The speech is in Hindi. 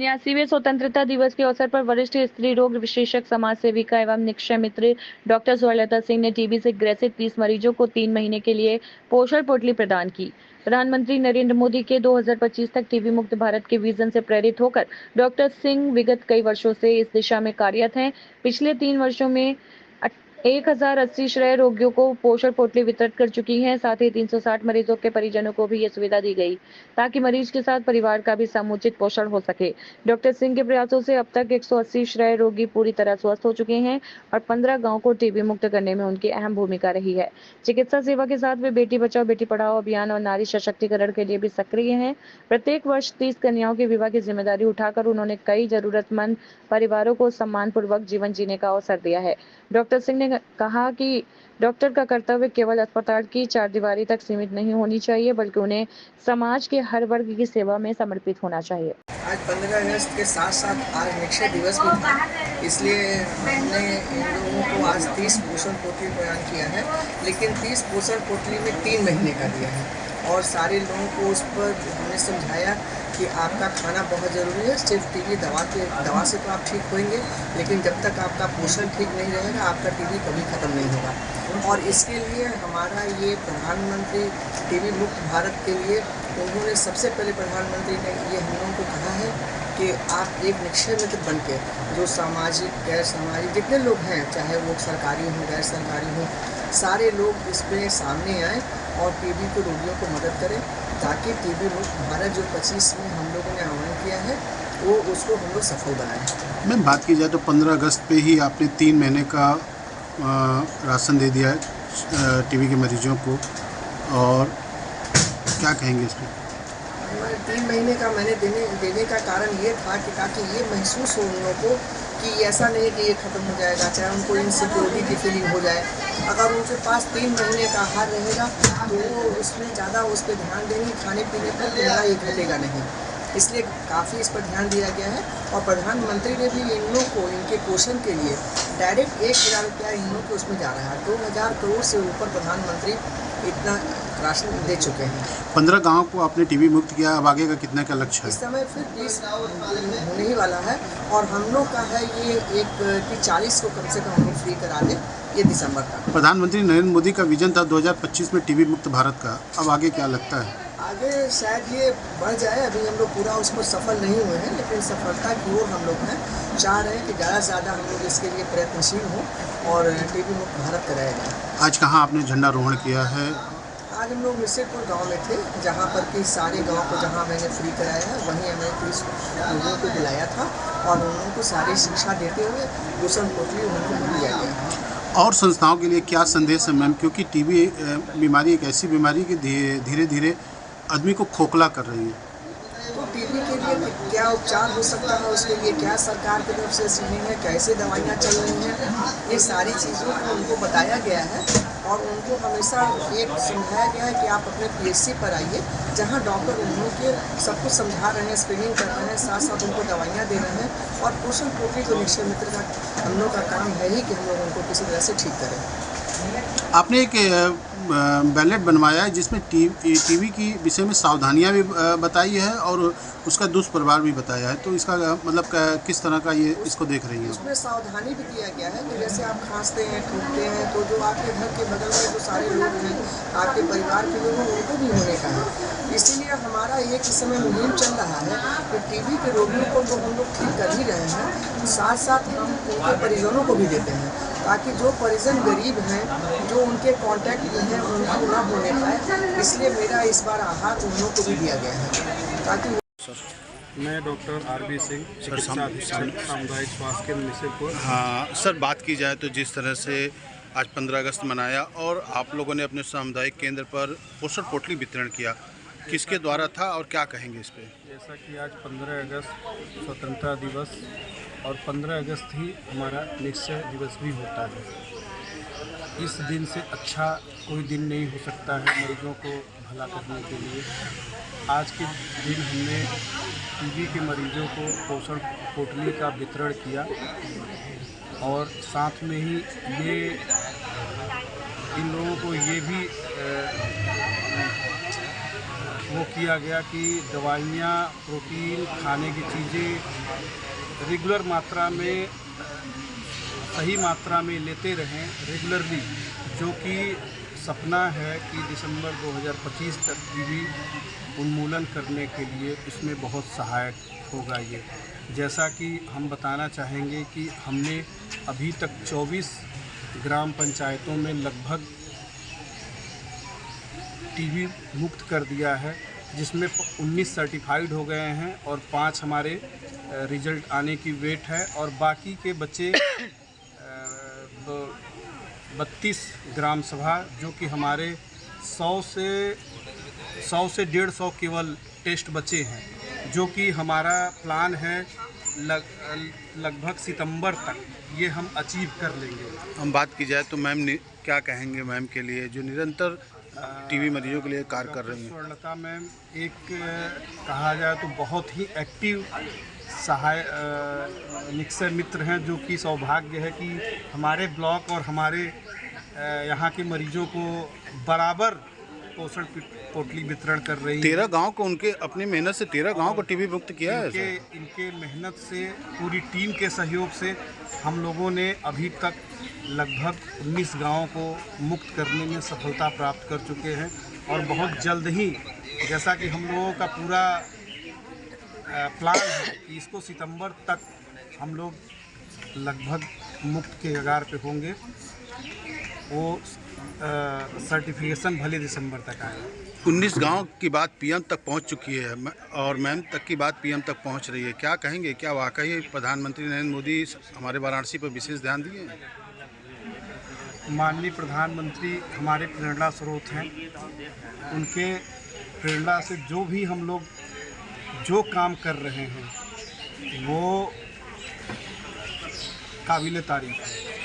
79वें स्वतंत्रता दिवस के अवसर पर वरिष्ठ स्त्री रोग विशेषज्ञ समाज सेविका एवं निक्षय मित्र डॉक्टर सुलता सिंह ने टीबी से ग्रसित 30 मरीजों को 3 महीने के लिए पोषण पोटली प्रदान की। प्रधानमंत्री नरेंद्र मोदी के 2025 तक टीबी मुक्त भारत के विजन से प्रेरित होकर डॉक्टर सिंह विगत कई वर्षों से इस दिशा में कार्यरत हैं। पिछले 3 वर्षों में 1080 श्रेय रोगियों को पोषण पोटली वितरित कर चुकी हैं। साथ ही 360 मरीजों के परिजनों को भी ये सुविधा दी गई ताकि मरीज के साथ परिवार का भी समुचित पोषण हो सके। डॉक्टर सिंह के प्रयासों से अब तक 180 श्रेय रोगी पूरी तरह स्वस्थ हो चुके हैं और 15 गांव को टीबी मुक्त करने में उनकी अहम भूमिका रही है। चिकित्सा सेवा के साथ वे बेटी बचाओ बेटी पढ़ाओ अभियान और नारी सशक्तिकरण के लिए भी सक्रिय हैं। प्रत्येक वर्ष 30 कन्याओं के विवाह की जिम्मेदारी उठाकर उन्होंने कई जरूरतमंद परिवारों को सम्मानपूर्वक जीवन जीने का अवसर दिया है। डॉक्टर सिंह ने कहा कि डॉक्टर का कर्तव्य केवल अस्पताल की चारदीवारी तक सीमित नहीं होनी चाहिए, बल्कि उन्हें समाज के हर वर्ग की सेवा में समर्पित होना चाहिए। आज 15 अगस्त के साथ साथ आज निक्षय दिवस भी था, इसलिए हमने इन लोगों को आज 30 पोषण पोटली प्रदान किया है। लेकिन 30 पोषण पोटली में 3 महीने का दिया है और सारे लोगों को उस पर हमने समझाया कि आपका खाना बहुत ज़रूरी है। सिर्फ टीबी दवा से तो आप ठीक होंगे, लेकिन जब तक आपका पोषण ठीक नहीं रहेगा आपका टीबी कभी ख़त्म नहीं होगा। और इसके लिए हमारा ये प्रधानमंत्री टीबी मुक्त भारत के लिए उन्होंने सबसे पहले प्रधानमंत्री ने ये हम लोगों को कहा है कि आप एक निक्षय मित्र बन के जो सामाजिक गैर सामाजिक जितने लोग हैं, चाहे वो सरकारी हों गैर सरकारी हों, सारे लोग इसमें सामने आएँ और टीबी के रोगियों को मदद करें ताकि टीबी मुक्त भारत जो 25 में हम लोगों ने आह्वान किया है वो उसको हम लोग सफल बनाएं। मैम, बात की जाए तो 15 अगस्त पे ही आपने 3 महीने का राशन दे दिया है टीबी के मरीजों को, और क्या कहेंगे इस पर? 3 महीने का मैंने देने का कारण ये था कि ताकि ये महसूस हो उन लोगों को कि ऐसा नहीं कि ये ख़त्म हो जाएगा, चाहे उनको इनसिक्योरिटी की फीलिंग हो जाए। अगर उनके पास 3 महीने का आहार रहेगा तो वो उसमें ज़्यादा उस पर ध्यान देंगे, खाने पीने पर मेरा ये घटेगा नहीं। इसलिए काफ़ी इस पर ध्यान दिया गया है और प्रधानमंत्री ने भी इन लोगों को इनके पोषण के लिए डायरेक्ट 1000 रुपया इन लोगों के उसमें जा रहा है। 2000 करोड़ से ऊपर प्रधानमंत्री इतना राशन दे चुके हैं। 15 गाँव को आपने टीबी मुक्त किया, अब आगे का कितना का लक्ष्य है? इस समय फिर 20 होने ही वाला है और हम लोग का है ये एक कि 40 को कम से कम हम लोग फ्री करा दें ये दिसंबर तक। प्रधानमंत्री नरेंद्र मोदी का विजन था 2025 में टीबी मुक्त भारत का, अब आगे क्या लगता है? आगे शायद ये बढ़ जाए। अभी हम लोग पूरा उसको सफल नहीं हुए हैं, लेकिन सफलता की ओर हम लोग हैं। चाह रहे हैं कि ज़्यादा से ज़्यादा हम लोग इसके लिए प्रयत्नशील हों और टीबी मुक्त भारत कराया जाए। आज कहाँ आपने झंडारोहण किया है? आज हम लोग मिर्सेपुर गांव में थे, जहां पर कि सारे गांव को जहां मैंने फ्री कराया है वहीं हमने 30 लोगों को बुलाया था और उन लोगों को सारी शिक्षा देते हुए पोषण पोटली उन लोगों को दिया गया। और संस्थाओं के लिए क्या संदेश है मैम, क्योंकि टीबी बीमारी एक ऐसी बीमारी की धीरे धीरे आदमी को खोखला कर रही है, तो टीबी के लिए क्या उपचार हो सकता है, उसके लिए क्या सरकार की तरफ से स्कीमिंग है, कैसे दवाइयाँ चल रही हैं, ये सारी चीज़ों को उनको बताया गया है और उनको हमेशा एक समझाया गया है कि आप अपने PHC पर आइए, जहां डॉक्टर उन्हों के सब कुछ समझा रहे हैं, स्क्रीनिंग कर रहे हैं, साथ साथ उनको दवाइयाँ दे रहे हैं। और पोषण पोटली जो निक्षय मित्र का हम लोग का काम है ही कि हम लोग उनको किसी तरह से ठीक करें। आपने एक बैलेट बनवाया है जिसमें टीबी की विषय में सावधानियां भी बताई है और उसका दुष्प्रभाव भी बताया है, तो इसका मतलब किस तरह का ये इसको देख रही हैं? उसमें सावधानी भी दिया गया है कि जैसे आप खांसते हैं थूकते हैं तो जो आपके घर के बगल में जो सारे लोग हैं, आपके परिवार के लोग हैं, उनको भी होने का है। इसीलिए हमारा एक इस समय मुहिम चल रहा है कि टीबी के रोगियों को तो हम लोग ठीक कर ही रहे हैं, साथ साथ हम उनके परिजनों को भी देते हैं ताकि जो परिजन गरीब हैं, जो उनके कांटेक्ट में हैं, उनको ना होने पाए। इसलिए मेरा इस बार आहार उन लोगों को भी दिया गया है ताकि मैं डॉक्टर RB सिंह, चिकित्सा अधीक्षक सामुदायिक स्वास्थ्य केंद्र मिर्सेपुर। हाँ सर, बात की जाए तो जिस तरह से आज 15 अगस्त मनाया और आप लोगों ने अपने सामुदायिक केंद्र पर पोषण पोटली वितरण किया, किसके द्वारा था और क्या कहेंगे इस पे? जैसा कि आज 15 अगस्त स्वतंत्रता दिवस और 15 अगस्त ही हमारा निक्षय दिवस भी होता है। इस दिन से अच्छा कोई दिन नहीं हो सकता है मरीजों को भला करने के लिए। आज के दिन हमने टीबी के मरीजों को पोषण पोटली का वितरण किया और साथ में ही ये इन लोगों को ये भी वो किया गया कि दवाइयाँ, प्रोटीन, खाने की चीज़ें रेगुलर मात्रा में, सही मात्रा में लेते रहें रेगुलरली, जो कि सपना है कि दिसंबर 2025 तक टीबी उन्मूलन करने के लिए इसमें बहुत सहायक होगा ये। जैसा कि हम बताना चाहेंगे कि हमने अभी तक 24 ग्राम पंचायतों में लगभग टीबी मुक्त कर दिया है, जिसमें 19 सर्टिफाइड हो गए हैं और 5 हमारे रिजल्ट आने की वेट है, और बाकी के बच्चे 32 ग्राम सभा, जो कि हमारे 100 से 150 केवल टेस्ट बचे हैं, जो कि हमारा प्लान है लगभग सितंबर तक ये हम अचीव कर लेंगे। हम बात की जाए तो मैम क्या कहेंगे मैम के लिए जो निरंतर टीबी मरीजों के लिए कार्य कर रही हैं? स्वर्णलता मैम एक कहा जाए तो बहुत ही एक्टिव निक्षय मित्र हैं, जो कि सौभाग्य है कि हमारे ब्लॉक और हमारे यहाँ के मरीजों को बराबर पोषण पोटली वितरण कर रही है। 13 गांव को उनके अपनी मेहनत से 13 गांव को टीबी मुक्त किया है। इनके मेहनत से, पूरी टीम के सहयोग से हम लोगों ने अभी तक लगभग 19 गांवों को मुक्त करने में सफलता प्राप्त कर चुके हैं, और बहुत जल्द ही, जैसा कि हम लोगों का पूरा प्लान है कि इसको सितंबर तक हम लोग लगभग मुक्त के कगार पे होंगे। वो सर्टिफिकेशन भले दिसंबर तक आए। 19 गांव की बात पीएम तक पहुंच चुकी है और मैम तक की बात पीएम तक पहुंच रही है। क्या कहेंगे, क्या वाकई प्रधानमंत्री नरेंद्र मोदी हमारे वाराणसी पर विशेष ध्यान दिए हैं? माननीय प्रधानमंत्री हमारे प्रेरणा स्रोत हैं। उनके प्रेरणा से जो भी हम लोग जो काम कर रहे हैं वो काबिल तारीफ है।